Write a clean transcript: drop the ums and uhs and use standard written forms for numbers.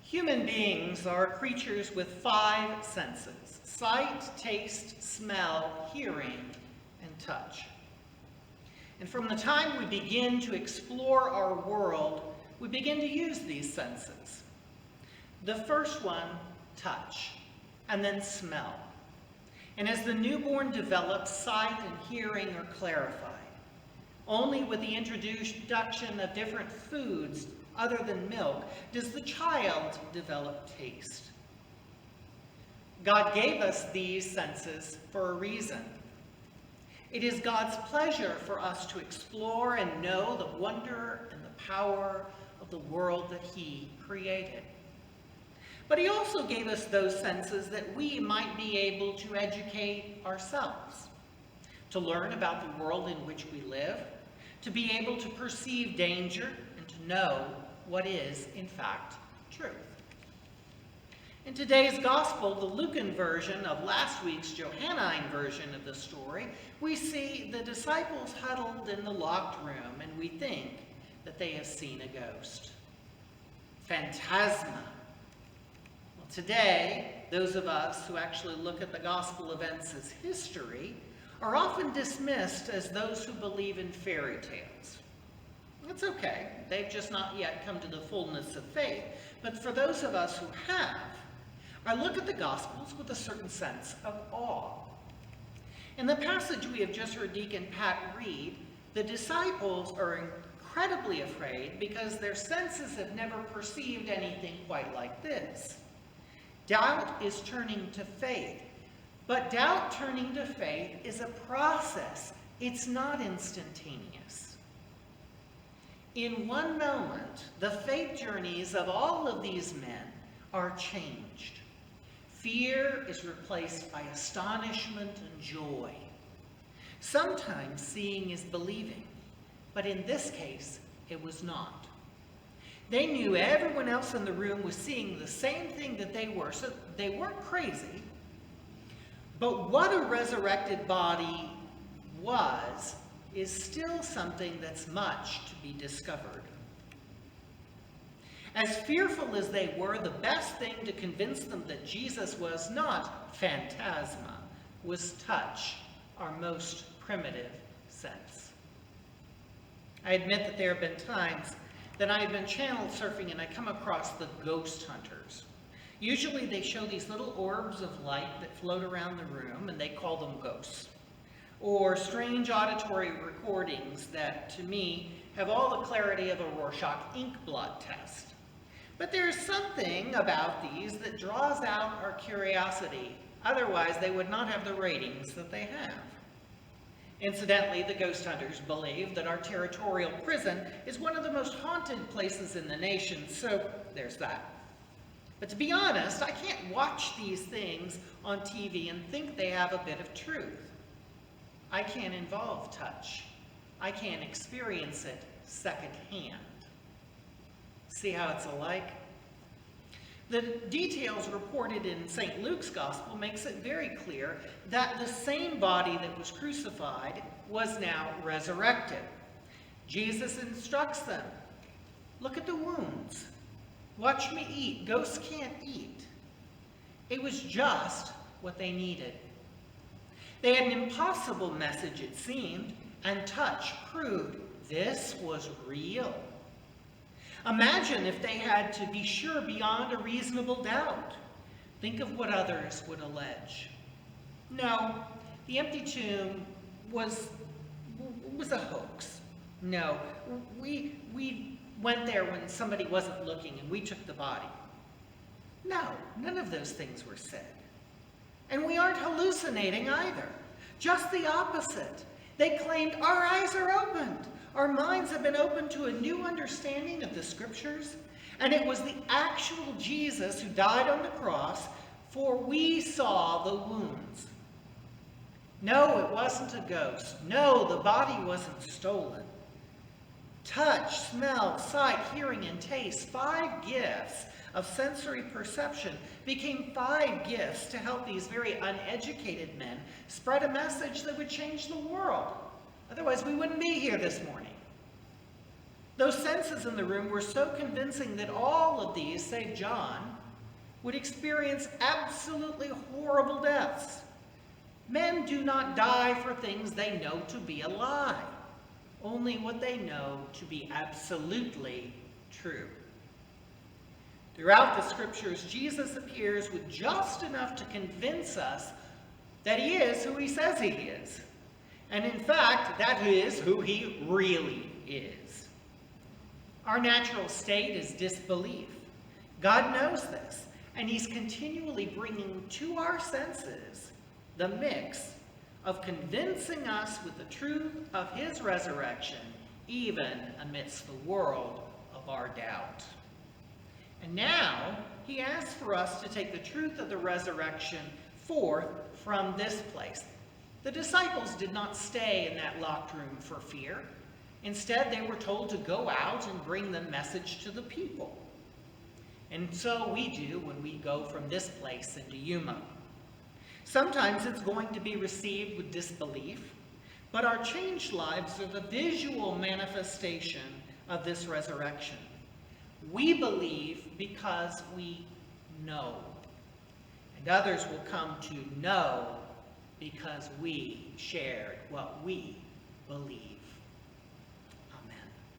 Human beings are creatures with five senses: sight, taste, smell, hearing, and touch. And from the time we begin to explore our world, we begin to use these senses. The first one, touch, and then smell. And as the newborn develops, sight and hearing are clarified. Only with the introduction of different foods other than milk does the child develop taste. God gave us these senses for a reason. It is God's pleasure for us to explore and know the wonder and the power of the world that He created. But He also gave us those senses that we might be able to educate ourselves, to learn about the world in which we live, to be able to perceive danger, and to know what is, in fact, truth. In today's gospel, the Lucan version of last week's Johannine version of the story, we see the disciples huddled in the locked room, and we think that they have seen a ghost. Phantasma. Well, today, those of us who actually look at the gospel events as history are often dismissed as those who believe in fairy tales. It's okay. They've just not yet come to the fullness of faith. But for those of us who have, I look at the Gospels with a certain sense of awe. In the passage we have just heard Deacon Pat read, the disciples are incredibly afraid because their senses have never perceived anything quite like this. Doubt is turning to faith. But doubt turning to faith is a process. It's not instantaneous. In one moment, the faith journeys of all of these men are changed. Fear is replaced by astonishment and joy. Sometimes seeing is believing, but in this case, it was not. They knew everyone else in the room was seeing the same thing that they were, so they weren't crazy. But what a resurrected body was is still something that's much to be discovered. As fearful as they were, the best thing to convince them that Jesus was not phantasma was touch, our most primitive sense. I admit that there have been times that I have been channel surfing and I come across the ghost hunters. Usually they show these little orbs of light that float around the room, and they call them ghosts. Or strange auditory recordings that, to me, have all the clarity of a Rorschach ink blot test. But there's something about these that draws out our curiosity. Otherwise, they would not have the ratings that they have. Incidentally, the ghost hunters believe that our territorial prison is one of the most haunted places in the nation, so there's that. But to be honest, I can't watch these things on TV and think they have a bit of truth. I can't involve touch. I can't experience it secondhand. See how it's alike? The details reported in St. Luke's Gospel makes it very clear that the same body that was crucified was now resurrected. Jesus instructs them, look at the wounds. Watch me eat. Ghosts can't eat. It was just what they needed. They had an impossible message, it seemed, and touch proved this was real. Imagine if they had to be sure beyond a reasonable doubt. Think of what others would allege. No, the empty tomb was a hoax. No, we went there when somebody wasn't looking and we took the body. No, none of those things were said. And we aren't hallucinating either. Just the opposite. They claimed our eyes are opened. Our minds have been opened to a new understanding of the scriptures. And it was the actual Jesus who died on the cross, for we saw the wounds. No, it wasn't a ghost. No, the body wasn't stolen. Touch, smell, sight, hearing, and taste, 5 gifts of sensory perception, became 5 gifts to help these very uneducated men spread a message that would change the world. Otherwise, we wouldn't be here this morning. Those senses in the room were so convincing that all of these, save John, would experience absolutely horrible deaths. Men do not die for things they know to be a lie, only what they know to be absolutely true. Throughout the scriptures, Jesus appears with just enough to convince us that he is who he says he is. And in fact, that is who he really is. Our natural state is disbelief. God knows this, and he's continually bringing to our senses the mix of convincing us with the truth of his resurrection, even amidst the world of our doubt. And now, he asks for us to take the truth of the resurrection forth from this place. The disciples did not stay in that locked room for fear. Instead, they were told to go out and bring the message to the people. And so we do when we go from this place into Yuma. Sometimes it's going to be received with disbelief, but our changed lives are the visual manifestation of this resurrection. We believe because we know, and others will come to know because we shared what we believe.